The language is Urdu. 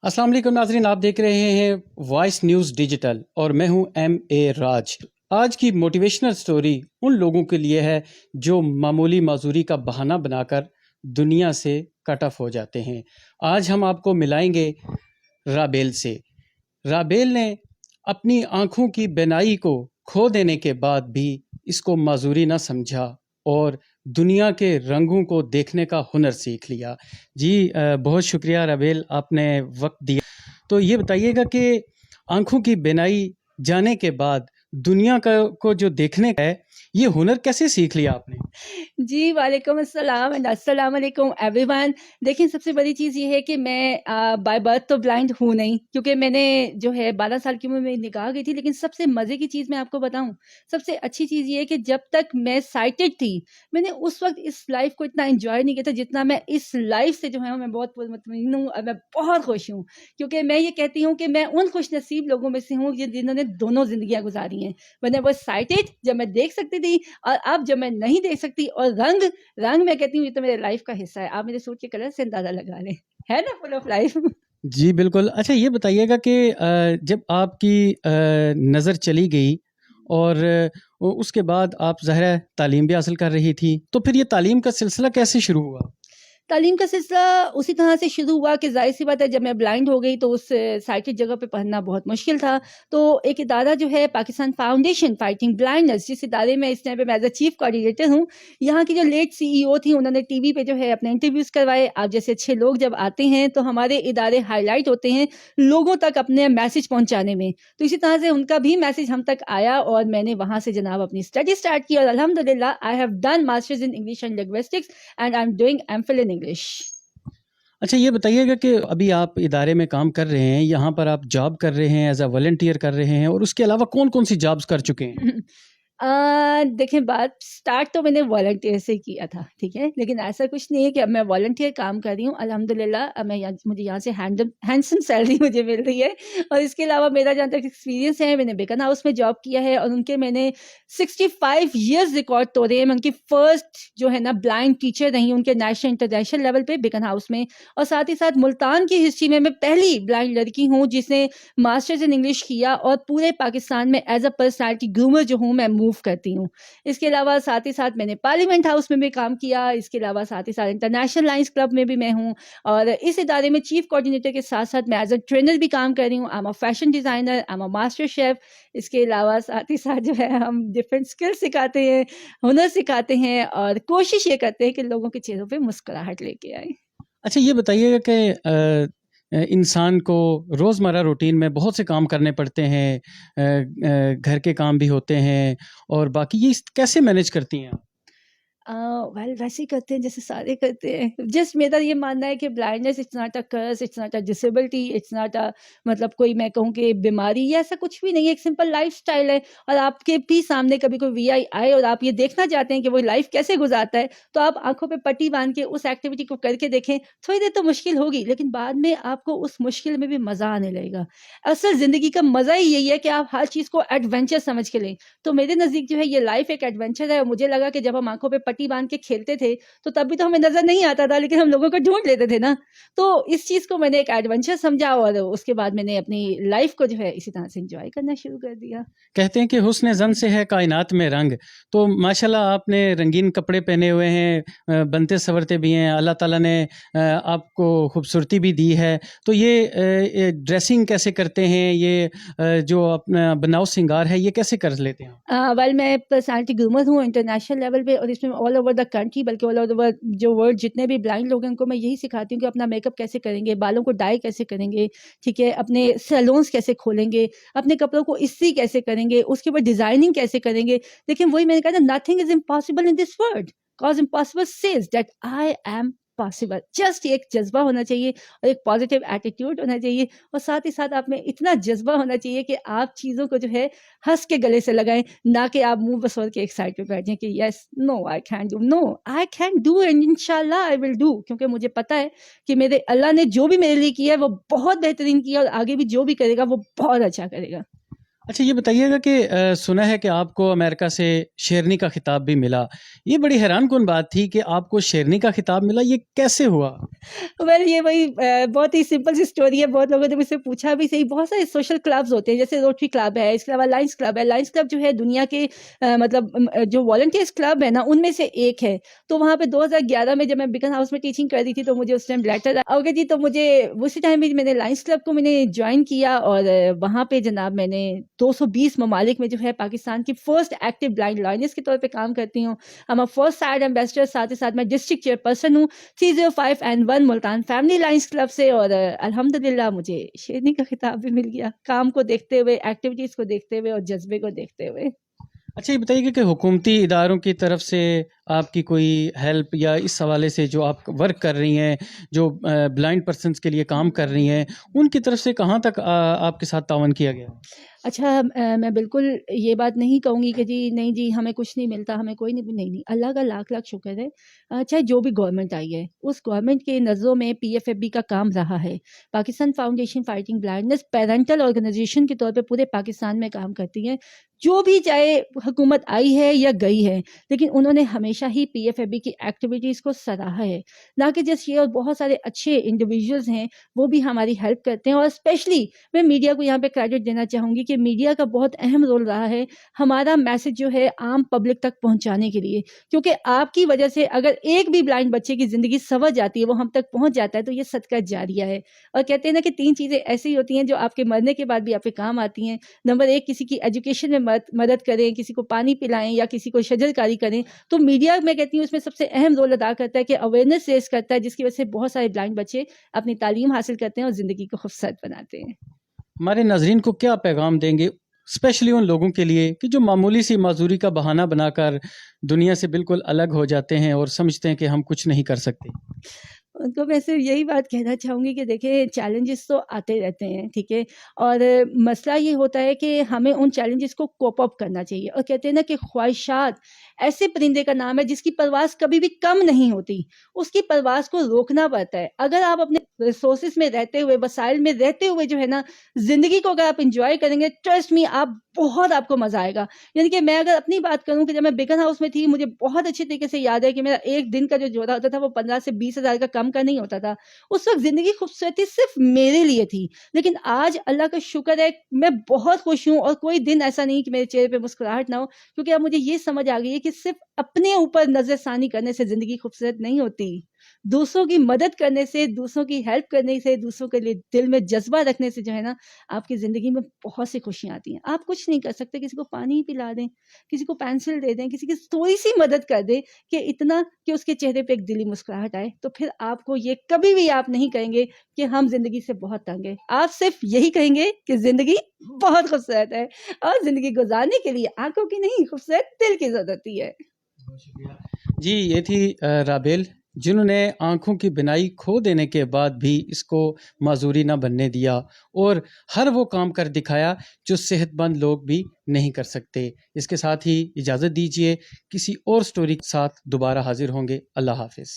السلام علیکم ناظرین، آپ دیکھ رہے ہیں وائس نیوز ڈیجیٹل اور میں ہوں ایم اے راج۔ آج کی موٹیویشنل سٹوری ان لوگوں کے لیے ہے جو معمولی معذوری کا بہانہ بنا کر دنیا سے کٹ آف ہو جاتے ہیں۔ آج ہم آپ کو ملائیں گے رابیل سے۔ رابیل نے اپنی آنکھوں کی بینائی کو کھو دینے کے بعد بھی اس کو معذوری نہ سمجھا اور دنیا کے رنگوں کو دیکھنے کا ہنر سیکھ لیا۔ جی بہت شکریہ رابیل، آپ نے وقت دیا۔ تو یہ بتائیے گا کہ آنکھوں کی بینائی جانے کے بعد دنیا کو جو دیکھنے کا ہے، یہ ہنر کیسے سیکھ لیا آپ نے؟ جی وعلیکم السلام اینڈ السلام علیکم ایوری ون۔ دیکھیں، سب سے بڑی چیز یہ ہے کہ میں بائی برتھ تو بلائنڈ ہوں نہیں، کیونکہ میں نے جو ہے 12 سال کی عمر میں نکاح گئی تھی۔ لیکن سب سے مزے کی چیز میں آپ کو بتاؤں، سب سے اچھی چیز یہ ہے کہ جب تک میں سائٹڈ تھی، میں نے اس وقت اس لائف کو اتنا انجوائے نہیں کیا تھا جتنا میں اس لائف سے جو ہے میں بہت مطمئن ہوں اور میں بہت خوش ہوں، کیونکہ میں یہ کہتی ہوں کہ میں ان خوش نصیب لوگوں میں سے ہوں جنہوں نے دونوں زندگیاں گزاری ہیں۔ میں نے وہ سائٹڈ جب میں دیکھ سکتی تھی، اور اب جب میں نہیں دیکھ سکتی، اور رنگ میں کہتی ہوں یہ تو میرے لائف کا حصہ ہے۔ آپ میرے سوٹ کے کلر سے اندازہ لگا لیں، ہے نا، فل آف لائف۔ جی بالکل۔ اچھا یہ بتائیے گا کہ جب آپ کی نظر چلی گئی اور اس کے بعد آپ ظاہر ہے تعلیم بھی حاصل کر رہی تھی، تو پھر یہ تعلیم کا سلسلہ کیسے شروع ہوا؟ تعلیم کا سلسلہ اسی طرح سے شروع ہوا کہ ظاہر سی بات ہے، جب میں بلائنڈ ہو گئی تو اس سائٹڈ جگہ پہ پڑھنا بہت مشکل تھا۔ تو ایک ادارہ جو ہے پاکستان فاؤنڈیشن فائٹنگ بلائنڈنس، جس ادارے میں اس ٹائم پہ ایز اے چیف کوآرڈینیٹر ہوں، یہاں کی جو لیٹ CEO تھی، انہوں نے TV پہ جو ہے اپنے انٹرویوز کروائے۔ آپ جیسے اچھے لوگ جب آتے ہیں تو ہمارے ادارے ہائی لائٹ ہوتے ہیں لوگوں تک اپنے میسج پہنچانے میں، تو اسی طرح سے ان کا بھی میسج ہم تک آیا اور میں نے وہاں سے جناب اپنی اسٹڈی اسٹارٹ کی، اور الحمدللہ I have done masters in English and linguistics and I am doing MPhil in English. اچھا یہ بتائیے گا کہ ابھی آپ ادارے میں کام کر رہے ہیں، یہاں پر آپ جاب کر رہے ہیں، ایز اے والنٹیئر کر رہے ہیں، اور اس کے علاوہ کون کون سی جابز کر چکے ہیں؟ دیکھیں، بات سٹارٹ تو میں نے والنٹیئر سے کیا تھا، ٹھیک ہے، لیکن ایسا کچھ نہیں ہے کہ اب میں والنٹیئر کام کر رہی ہوں۔ الحمدللہ اب مجھے یہاں سے ہینڈسم سیلری مجھے مل رہی ہے، اور اس کے علاوہ میرا جہاں تک ایکسپیرینس ہے، میں نے بیکن ہاؤس میں جاب کیا ہے، اور ان کے میں نے 65 ایئرز ریکارڈ توڑے ہیں۔ میں ان کی فرسٹ جو ہے نا بلائنڈ ٹیچر رہی ہوں ان کے نیشنل انٹرنیشنل لیول پہ بیکن ہاؤس میں، اور ساتھ ہی ساتھ ملتان کی ہسٹری میں پہلی بلائنڈ لڑکی ہوں جس نے ماسٹرز ان انگلش کیا، اور پورے پاکستان میں ایز اے پرسنالٹی گرومر جو ہوں میں موو کرتی ہوں۔ اس کے علاوہ ساتھ ہی ساتھ میں نے پارلیمنٹ ہاؤس میں بھی کام کیا، اس کے علاوہ ساتھ ہی ساتھ انٹرنیشنل لائنز کلب میں بھی میں ہوں، اور اس ادارے میں چیف کوآرڈینیٹر کے ساتھ ساتھ میں ایز اے ٹرینر بھی کام کر رہی ہوں۔ I am a fashion designer, I am a master chef. اس کے علاوہ ساتھ ہی ساتھ جو ہے ہم ڈفرینٹ اسکل سکھاتے ہیں، ہنر سکھاتے ہیں، اور کوشش یہ کرتے ہیں کہ لوگوں کے چہروں پہ مسکراہٹ لے کے آئیں۔ اچھا یہ بتائیے گا کہ انسان کو روزمرہ روٹین میں بہت سے کام کرنے پڑتے ہیں، گھر کے کام بھی ہوتے ہیں، اور باقی یہ کیسے مینیج کرتی ہیں آپ؟ ویل ویسے ہی کرتے ہیں جیسے سارے کرتے ہیں۔ جسٹ میرا یہ ماننا ہے کہ blindness it's not a curse, it's not a disability, it's not a مطلب کوئی میں کہوں کہ بیماری یا ایسا کچھ بھی نہیں ہے، ایک سمپل لائف سٹائل ہے۔ اور آپ کے بھی سامنے کبھی کوئی VI آئے اور آپ یہ دیکھنا چاہتے ہیں کہ وہ لائف کیسے گزارتا ہے، تو آپ آنکھوں پہ پٹی باندھ کے اس ایکٹیویٹی کو کر کے دیکھیں۔ تھوڑی دیر تو مشکل ہوگی، لیکن بعد میں آپ کو اس مشکل میں بھی مزہ آنے لگے گا۔ اصل زندگی کا مزہ ہی یہی ہے کہ آپ ہر چیز کو ایڈونچر سمجھ کے لیں۔ تو میرے نزدیک جو ہے یہ لائف ایک ایڈونچر ہے، اور مجھے لگا کہ جب ہم آنکھوں پہ پٹی باندھ کے کھیلتے تھے تو تب بھی تو ہمیں نظر نہیں آتا تھا، لیکن ہم لوگوں کو ڈھونڈ لیتے تھے نا۔ تو اس چیز کو میں نے ایک ایڈونچر سمجھا، اور اس کے بعد میں نے اپنی لائف کو جو ہے اسی طرح سے انجوائے کرنا شروع کر دیا۔ کہتے ہیں کہ حسن زن سے ہے کائنات میں رنگ، تو ماشاءاللہ آپ نے رنگین کپڑے پہنے ہوئے ہیں، بنتے سنورتے بھی ہیں، اللہ تعالیٰ نے آپ کو خوبصورتی بھی دی ہے، تو یہ ڈریسنگ کیسے کرتے ہیں، یہ جو اپنا بناؤ سنگار ہے یہ کیسے کر لیتے ہیں؟ ویل میں پرسنالٹی گرومر ہوں انٹرنیشنل لیول پہ، اور اس میں آل اوور دا کنٹری، بلکہ آل اوور جو ورلڈ جتنے بھی بلائنڈ لوگ ہیں ان کو میں یہی سکھاتی ہوں کہ اپنا میک اپ کیسے کریں گے، بالوں کو ڈائی کیسے کریں گے، ٹھیک ہے، اپنے سیلونس کیسے کھولیں گے، اپنے کپڑوں کو استری کیسے کریں گے، اس کے اوپر ڈیزائننگ کیسے کریں گے۔ لیکن وہی میں نے کہا نا، nothing is impossible in this world, cause impossible says that I am possible. Just ایک جذبہ ہونا چاہیے اور ایک پازیٹیو ایٹیٹیوڈ ہونا چاہیے، اور ساتھ ہی ساتھ آپ میں اتنا جذبہ ہونا چاہیے کہ آپ چیزوں کو جو ہے ہنس کے گلے سے لگائیں، نہ کہ آپ منہ بسور کے ایک سائڈ پہ بیٹھ جائیں کہ yes no I can do, no I can do and انشاءاللہ آئی ول ڈو، کیونکہ مجھے پتا ہے کہ میرے اللہ نے جو بھی میرے لیے کیا ہے وہ بہت بہترین کیا، اور آگے بھی جو بھی کرے گا وہ بہت اچھا کرے گا۔ اچھا یہ بتائیے گا کہ سنا ہے کہ آپ کو امریکہ سے شیرنی کا خطاب بھی ملا. یہ بڑی حیران کن بات تھی کہ آپ کو شیرنی کا خطاب ملا، یہ کیسے ہوا؟ ویل یہ وہی بہت ہی سمپل سی اسٹوری ہے. بہت لوگوں نے مجھ سے پوچھا بھی. صحیح بہت سارے سوشل کلبز ہوتے ہیں جیسے روٹری کلب ہے, اس کے علاوہ لائنس کلب ہے. لائنس کلب جو ہے دنیا کے مطلب جو والنٹیئرس کلب ہے نا ان میں سے ایک ہے. تو وہاں پہ 2011 میں جب میں بیکن ہاؤس میں ٹیچنگ کر رہی تھی تو مجھے اس ٹائم لیٹر اوکے جی, تو مجھے اسی ٹائم میں نے لائنس کلب کو میں نے جوائن کیا اور وہاں پہ جناب میں نے 220 ممالک میں جو ہے پاکستان کی فرسٹ ایکٹیو بلائنڈ لائنرس کے طور پہ کام کرتی ہوں. ہم فرسٹ سائڈ ایمبیسڈر, ساتھ ہی ساتھ میں ڈسٹرکٹ چیئر پرسن ہوں 305N1 Multan family lines club سے. اور الحمدللہ مجھے شیرنی کا خطاب بھی مل گیا کام کو دیکھتے ہوئے, ایکٹیویٹیز کو دیکھتے ہوئے اور جذبے کو دیکھتے ہوئے. اچھا یہ بتائیے گا کہ حکومتی اداروں کی طرف سے آپ کی کوئی ہیلپ یا اس حوالے سے جو آپ ورک کر رہی ہیں, جو بلائنڈ پرسنس کے لیے کام کر رہی ہیں, ان کی طرف سے کہاں تک آپ کے ساتھ تعاون کیا گیا؟ اچھا میں بالکل یہ بات نہیں کہوں گی کہ جی نہیں جی ہمیں کچھ نہیں ملتا, ہمیں کوئی نہیں. اللہ کا لاکھ لاکھ شکر ہے. چاہے جو بھی گورنمنٹ آئی ہے اس گورنمنٹ کے نظروں میں PFFB کا کام رہا ہے. Pakistan foundation fighting blindness parental organization کے طور پہ پورے پاکستان میں کام کرتی ہے. جو بھی چاہے حکومت آئی ہے یا گئی ہے, لیکن انہوں نے ہمیشہ ہی PFFB کی ایکٹیویٹیز کو سراہا ہے. نہ کہ جس یہ اور بہت سارے اچھے انڈیویجولز ہیں وہ بھی ہماری ہیلپ کرتے ہیں. اور اسپیشلی میں میڈیا کو یہاں پہ کریڈٹ دینا چاہوں گی کہ میڈیا کا بہت اہم رول رہا ہے ہمارا میسج جو ہے عام پبلک تک پہنچانے کے لیے, کیونکہ آپ کی وجہ سے اگر ایک بھی بلائنڈ بچے کی زندگی سنور جاتی ہے, وہ ہم تک پہنچ جاتا ہے, تو یہ صدقہ جاریہ ہے. اور کہتے ہیں نا کہ 3 چیزیں ایسی ہوتی ہیں جو آپ کے مرنے کے بعد بھی آپ کے کام آتی ہیں. نمبر 1, کسی کی ایجوکیشن میں مدد کریں, کسی کو پانی پلائیں یا کسی کو شجر کاری کریں. تو میڈیا میں کہتی ہوں اس میں سب سے اہم رول ادا کرتا ہے کہ اویئرنیس ریز کرتا ہے, جس کی وجہ سے بہت سارے بلائنڈ بچے اپنی تعلیم حاصل کرتے ہیں اور زندگی کو خوبصورت بناتے ہیں. ہمارے ناظرین کو کیا پیغام دیں گے اسپیشلی ان لوگوں کے لیے کہ جو معمولی سی معذوری کا بہانہ بنا کر دنیا سے بالکل الگ ہو جاتے ہیں اور سمجھتے ہیں کہ ہم کچھ نہیں کر سکتے؟ ان کو میں صرف یہی بات کہنا چاہوں گی کہ دیکھیں چیلنجز تو آتے رہتے ہیں, ٹھیک ہے, اور مسئلہ یہ ہوتا ہے کہ ہمیں ان چیلنجز کو کوپ اپ کرنا چاہیے. اور کہتے ہیں نا کہ خواہشات ایسے پرندے کا نام ہے جس کی پرواز کبھی بھی کم نہیں ہوتی, اس کی پرواز کو روکنا پڑتا ہے. اگر آپ اپنے ریسورسز میں رہتے ہوئے, وسائل میں رہتے ہوئے جو ہے نا زندگی کو اگر آپ انجوائے کریں گے, ٹرسٹ می آپ کو مزہ آئے گا. یعنی کہ میں اگر اپنی بات کروں کہ جب میں بیکن ہاؤس میں تھی, مجھے بہت اچھے طریقے سے یاد ہے کہ میرا ایک دن کا جو جوڑا ہوتا تھا وہ 15 سے 20 ہزار کا کم کا نہیں ہوتا تھا. اس وقت زندگی خوبصورتی صرف میرے لیے تھی, لیکن آج اللہ کا شکر ہے میں بہت خوش ہوں, اور کوئی دن ایسا نہیں کہ میرے چہرے پہ مسکراہٹ نہ ہو, کیونکہ اب مجھے یہ سمجھ آ گئی ہے کہ صرف اپنے اوپر نظر ثانی کرنے سے زندگی خوبصورت نہیں ہوتی. دوسروں کی مدد کرنے سے, دوسروں کی ہیلپ کرنے سے, دوسروں کے لیے دل میں جذبہ رکھنے سے جو ہے نا آپ کی زندگی میں بہت سی خوشیاں آتی ہیں. آپ کچھ نہیں کر سکتے, کسی کو پانی پلا دیں, کسی کو پینسل دے دیں, کسی کی تھوڑی سی مدد کر دیں کہ اتنا کہ اس کے چہرے پہ ایک دلی مسکراہٹ آئے, تو پھر آپ کو یہ کبھی بھی آپ نہیں کہیں گے کہ ہم زندگی سے بہت تنگ ہیں. آپ صرف یہی کہیں گے کہ زندگی بہت خوبصورت ہے, اور زندگی گزارنے کے لیے آنکھوں کی نہیں خوبصورت دل کی ضرورت ہوتی ہے. جی یہ تھی رابیل, جنہوں نے آنکھوں کی بینائی کھو دینے کے بعد بھی اس کو معذوری نہ بننے دیا اور ہر وہ کام کر دکھایا جو صحت مند لوگ بھی نہیں کر سکتے. اس کے ساتھ ہی اجازت دیجیے, کسی اور سٹوری کے ساتھ دوبارہ حاضر ہوں گے. اللہ حافظ.